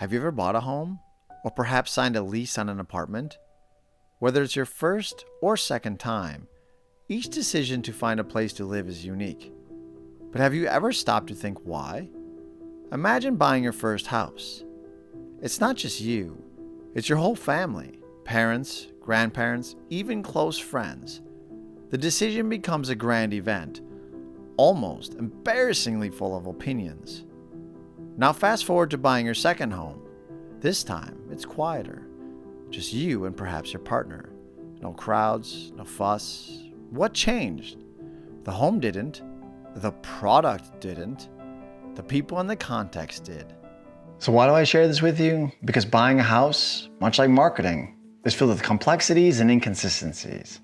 Have you ever bought a home? Or perhaps signed a lease on an apartment? Whether it's your first or second time, each decision to find a place to live is unique. But have you ever stopped to think why? Imagine buying your first house. It's not just you, it's your whole family, parents, grandparents, even close friends. The decision becomes a grand event, almost embarrassingly full of opinions. Now fast forward to buying your second home. This time, it's quieter. Just you and perhaps your partner. No crowds, no fuss. What changed? The home didn't. The product didn't. The people and the context did. So why do I share this with you? Because buying a house, much like marketing, is filled with complexities and inconsistencies.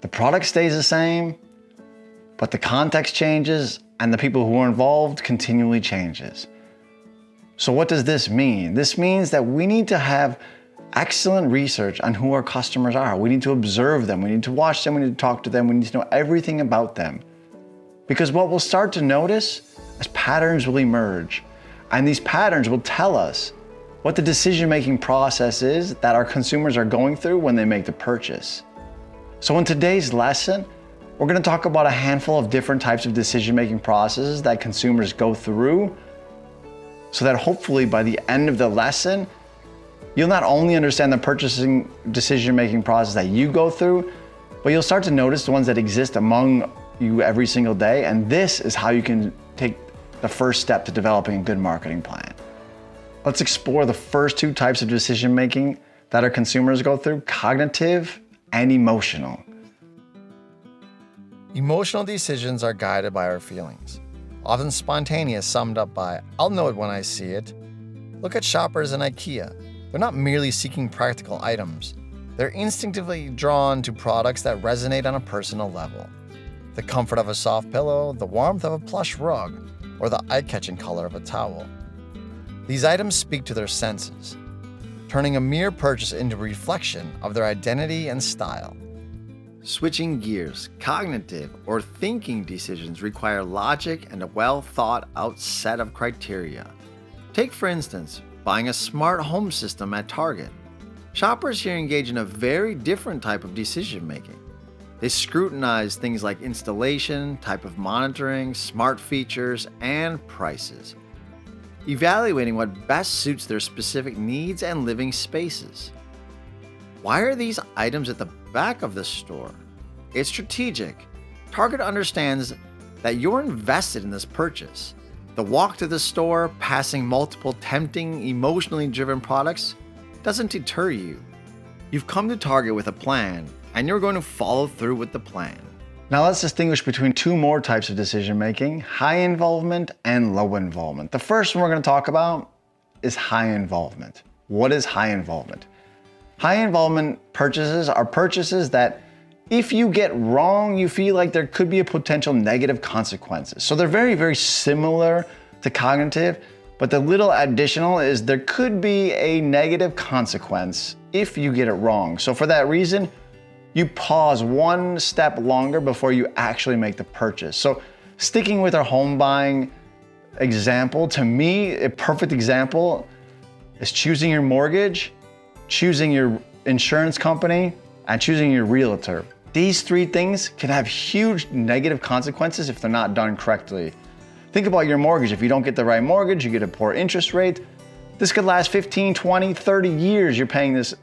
The product stays the same, but the context changes and the people who are involved continually changes. So what does this mean? This means that we need to have excellent research on who our customers are. We need to observe them. We need to watch them. We need to talk to them. We need to know everything about them. Because what we'll start to notice is patterns will emerge. And these patterns will tell us what the decision-making process is that our consumers are going through when they make the purchase. So in today's lesson, we're going to talk about a handful of different types of decision-making processes that consumers go through, so that hopefully by the end of the lesson, you'll not only understand the purchasing decision-making process that you go through, but you'll start to notice the ones that exist among you every single day. And this is how you can take the first step to developing a good marketing plan. Let's explore the first two types of decision-making that our consumers go through: cognitive and emotional. Emotional decisions are guided by our feelings, often spontaneous, summed up by, "I'll know it when I see it." Look at shoppers in IKEA. They're not merely seeking practical items. They're instinctively drawn to products that resonate on a personal level. The comfort of a soft pillow, the warmth of a plush rug, or the eye-catching color of a towel. These items speak to their senses, turning a mere purchase into a reflection of their identity and style. Switching gears, cognitive or thinking decisions require logic and a well-thought-out set of criteria. Take, for instance, buying a smart home system at Target. Shoppers here engage in a very different type of decision-making. They scrutinize things like installation, type of monitoring, smart features, and prices, evaluating what best suits their specific needs and living spaces. Why are these items at the back of the store? It's strategic. Target understands that you're invested in this purchase. The walk to the store, passing multiple tempting, emotionally driven products, doesn't deter you. You've come to Target with a plan, and you're going to follow through with the plan. Now let's distinguish between two more types of decision making: high involvement and low involvement. The first one we're going to talk about is high involvement. What is high involvement? High involvement purchases are purchases that if you get wrong, you feel like there could be a potential negative consequences. So they're very, very similar to cognitive, but the little additional is there could be a negative consequence if you get it wrong. So for that reason, you pause one step longer before you actually make the purchase. So sticking with our home buying example, to me, a perfect example is choosing your mortgage, choosing your insurance company, and choosing your realtor. These three things can have huge negative consequences if they're not done correctly. Think about your mortgage. If you don't get the right mortgage, you get a poor interest rate. This could last 15, 20, 30 years. You're paying this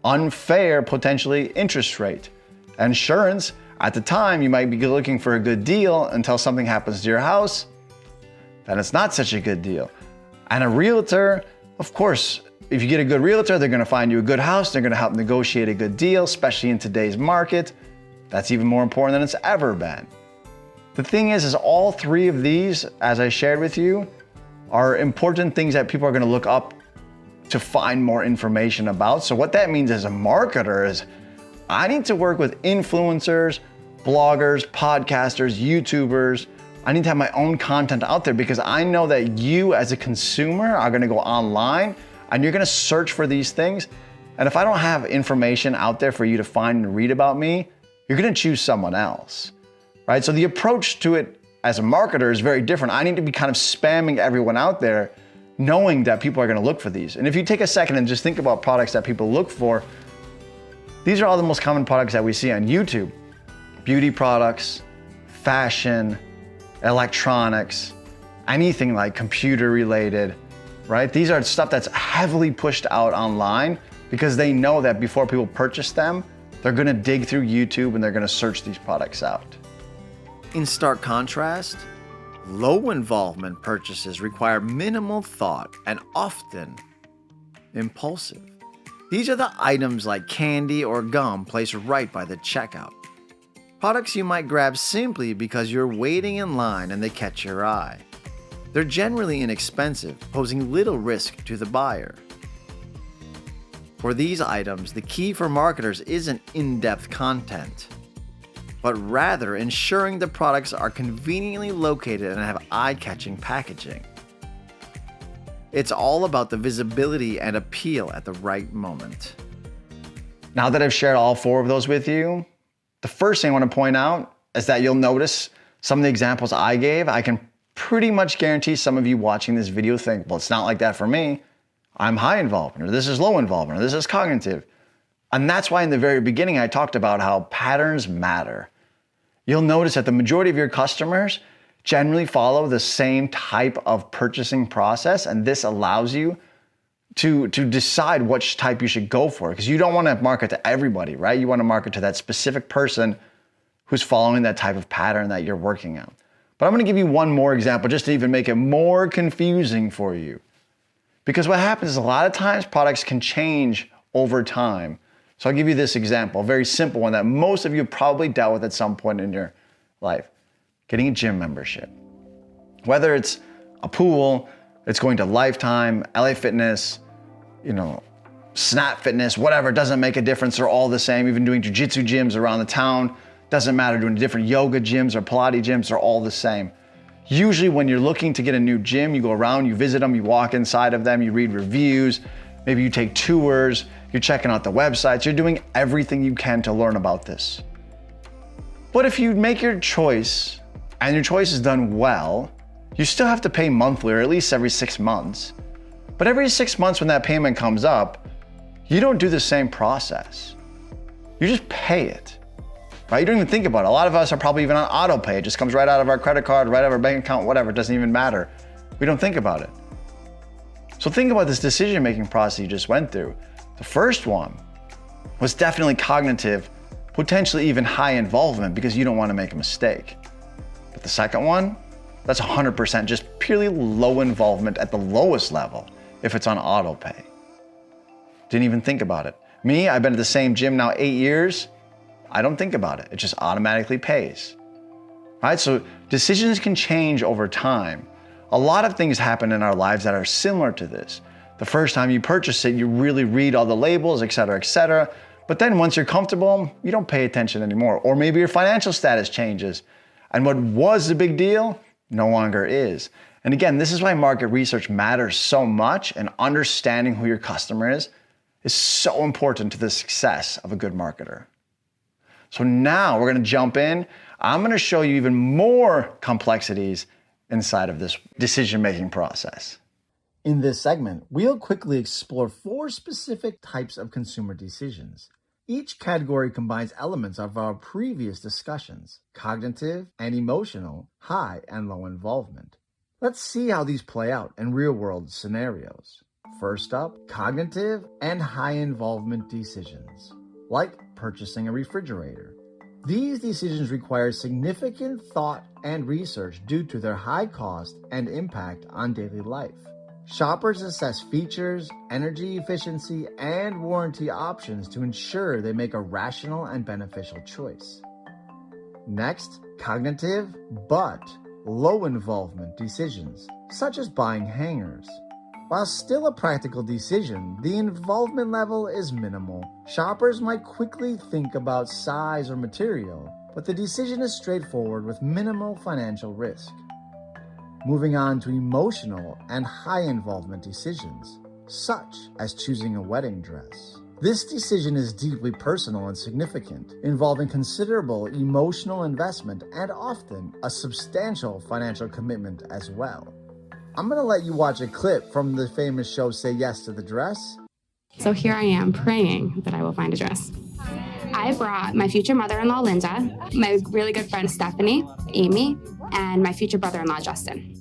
unfair, potentially, interest rate. Insurance, at the time, you might be looking for a good deal until something happens to your house, then it's not such a good deal. And a realtor, of course, if you get a good realtor, they're gonna find you a good house, they're gonna help negotiate a good deal, especially in today's market. That's even more important than it's ever been. The thing is all three of these, as I shared with you, are important things that people are gonna look up to find more information about. So what that means as a marketer is I need to work with influencers, bloggers, podcasters, YouTubers. I need to have my own content out there because I know that you as a consumer are gonna go online and you're gonna search for these things. And if I don't have information out there for you to find and read about me, you're gonna choose someone else, right? So the approach to it as a marketer is very different. I need to be kind of spamming everyone out there, knowing that people are going to look for these. And if you take a second and just think about products that people look for, these are all the most common products that we see on YouTube. Beauty products, fashion, electronics, anything like computer related, right? These are stuff that's heavily pushed out online because they know that before people purchase them, they're gonna dig through YouTube and they're gonna search these products out. In stark contrast, low involvement purchases require minimal thought and often impulsive. These are the items like candy or gum placed right by the checkout. Products you might grab simply because you're waiting in line and they catch your eye. They're generally inexpensive, posing little risk to the buyer. For these items, the key for marketers isn't in-depth content, but rather ensuring the products are conveniently located and have eye-catching packaging. It's all about the visibility and appeal at the right moment. Now that I've shared all four of those with you, the first thing I want to point out is that you'll notice some of the examples I gave. I can pretty much guarantee some of you watching this video think, well, it's not like that for me. I'm high involvement, or this is low involvement, or this is cognitive. And that's why in the very beginning, I talked about how patterns matter. You'll notice that the majority of your customers generally follow the same type of purchasing process, and this allows you to decide which type you should go for, because you don't want to market to everybody, right? You want to market to that specific person who's following that type of pattern that you're working on. But I'm going to give you one more example just to even make it more confusing for you. Because what happens is a lot of times products can change over time. So I'll give you this example, a very simple one that most of you have probably dealt with at some point in your life. Getting a gym membership. Whether it's a pool, it's going to Lifetime, LA Fitness, Snap Fitness, whatever, it doesn't make a difference. They're all the same. Even doing jiu-jitsu gyms around the town, doesn't matter. Doing different yoga gyms or Pilates gyms, they're all the same. Usually when you're looking to get a new gym, you go around, you visit them, you walk inside of them, you read reviews, maybe you take tours, you're checking out the websites, you're doing everything you can to learn about this. But if you make your choice and your choice is done well, you still have to pay monthly or at least every 6 months. But every 6 months when that payment comes up, you don't do the same process. You just pay it. Right? You don't even think about it. A lot of us are probably even on auto pay. It just comes right out of our credit card, right out of our bank account, whatever. It doesn't even matter. We don't think about it. So think about this decision-making process you just went through. The first one was definitely cognitive, potentially even high involvement because you don't want to make a mistake. But the second one, that's 100% just purely low involvement at the lowest level if it's on auto pay. Didn't even think about it. Me, I've been at the same gym now 8 years. I don't think about it. It just automatically pays. Right? So decisions can change over time. A lot of things happen in our lives that are similar to this. The first time you purchase it, you really read all the labels, et cetera, et cetera. But then once you're comfortable, you don't pay attention anymore. Or maybe your financial status changes. And what was a big deal no longer is. And again, this is why market research matters so much, and understanding who your customer is so important to the success of a good marketer. So now we're going to jump in. I'm going to show you even more complexities inside of this decision-making process. In this segment, we'll quickly explore 4 specific types of consumer decisions. Each category combines elements of our previous discussions: cognitive and emotional, high and low involvement. Let's see how these play out in real-world scenarios. First up, cognitive and high involvement decisions, like purchasing a refrigerator. These decisions require significant thought and research due to their high cost and impact on daily life. Shoppers assess features, energy efficiency, and warranty options to ensure they make a rational and beneficial choice. Next, cognitive but low involvement decisions, such as buying hangers. While still a practical decision, the involvement level is minimal. Shoppers might quickly think about size or material, but the decision is straightforward with minimal financial risk. Moving on to emotional and high involvement decisions, such as choosing a wedding dress. This decision is deeply personal and significant, involving considerable emotional investment and often a substantial financial commitment as well. I'm gonna let you watch a clip from the famous show Say Yes to the Dress. So here I am praying that I will find a dress. I brought my future mother-in-law, Linda, my really good friend, Stephanie, Amy, and my future brother-in-law, Justin.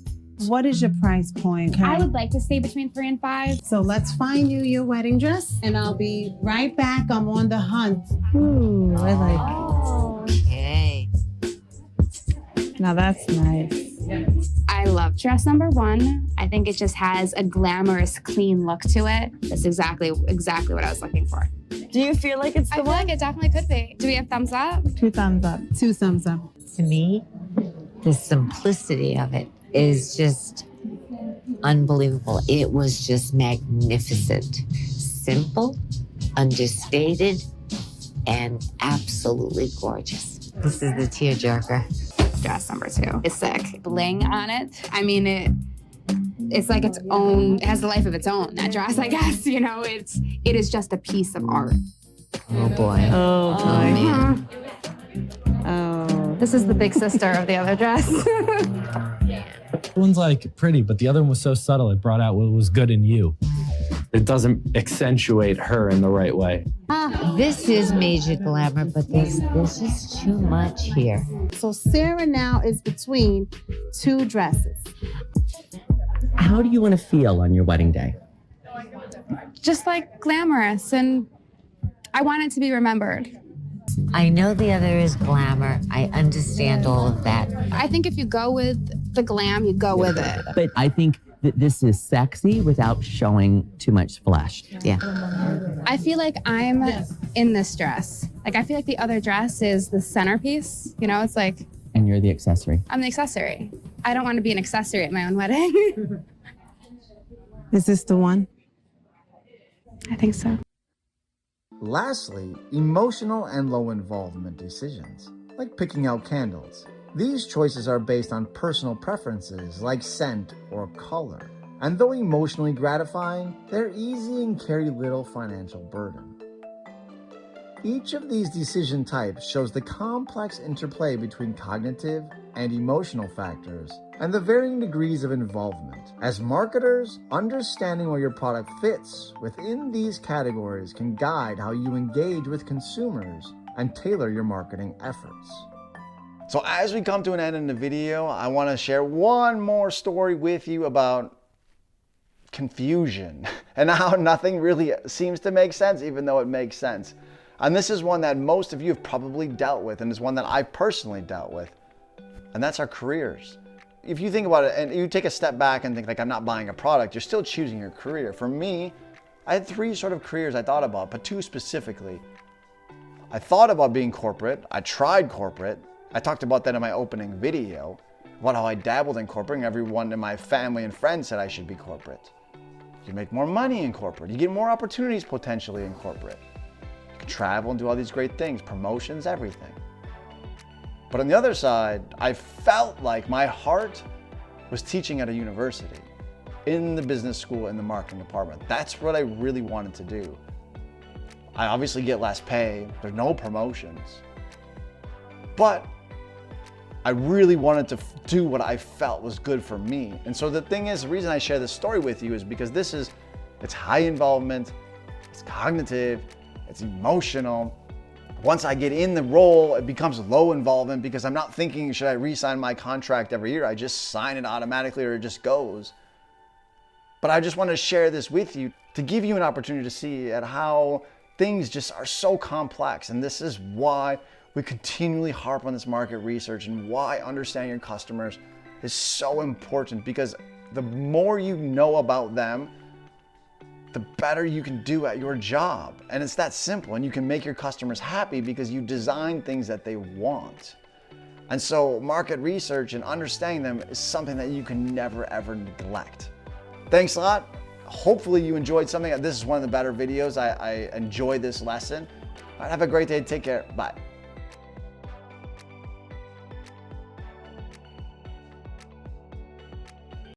What is your price point? Okay. I would like to stay between 3 and 5. So let's find you your wedding dress, and I'll be right back. I'm on the hunt. Ooh, I like it. Okay. Now that's nice. I love dress number 1. I think it just has a glamorous, clean look to it. That's exactly what I was looking for. Do you feel like it's I the feel one? like it definitely could be. Do we have thumbs up? 2 thumbs up. 2 thumbs up. To me, the simplicity of it is just unbelievable. It was just magnificent. Simple, understated, and absolutely gorgeous. This is the tearjerker. Dress number 2 is sick. Bling on it. I mean, it's like its own, it has a life of its own, that dress, I guess. You know, it is just a piece of art. Oh boy. Oh boy. Man. Oh. This is the big sister of the other dress. One's like pretty, but the other one was so subtle, it brought out what was good in you. It doesn't accentuate her in the right way. This is major glamour, but this is too much here. So Sarah now is between 2 dresses. How do you want to feel on your wedding day? Just like glamorous, and I want it to be remembered. I know the other is glamour. I understand all of that. I think if you go with the glam, you go with it. But I think that this is sexy without showing too much flesh. Yeah. I feel like I'm in this dress. Like, I feel like the other dress is the centerpiece. You know, it's like, And you're the accessory. I'm the accessory. I don't want to be an accessory at my own wedding. Is this the one? I think so. Lastly, emotional and low involvement decisions, like picking out candles. These choices are based on personal preferences like scent or color. And though emotionally gratifying, they're easy and carry little financial burden. Each of these decision types shows the complex interplay between cognitive and emotional factors and the varying degrees of involvement. As marketers, understanding where your product fits within these categories can guide how you engage with consumers and tailor your marketing efforts. So as we come to an end in the video, I want to share one more story with you about confusion and how nothing really seems to make sense, even though it makes sense. And this is one that most of you have probably dealt with, and is one that I've personally dealt with, and that's our careers. If you think about it and you take a step back and think like, I'm not buying a product, you're still choosing your career. For me, I had 3 sort of careers I thought about, but 2 specifically. I thought about being corporate. I tried corporate. I talked about that in my opening video, about how I dabbled in corporate, and everyone in my family and friends said I should be corporate. You make more money in corporate. You get more opportunities potentially in corporate. You can travel and do all these great things, promotions, everything. But on the other side, I felt like my heart was teaching at a university, in the business school, in the marketing department. That's what I really wanted to do. I obviously get less pay, there's no promotions, but I really wanted to do what I felt was good for me. And so the thing is, the reason I share this story with you is because it's high involvement, it's cognitive, it's emotional. Once I get in the role, it becomes low involvement because I'm not thinking, should I re-sign my contract every year? I just sign it automatically or it just goes. But I just want to share this with you to give you an opportunity to see at how things just are so complex. And this is why we continually harp on this market research and why understanding your customers is so important, because the more you know about them, the better you can do at your job. And it's that simple, and you can make your customers happy because you design things that they want. And so market research and understanding them is something that you can never ever neglect. Thanks a lot. Hopefully you enjoyed something. This is one of the better videos. I enjoyed this lesson. All right, have a great day. Take care. Bye.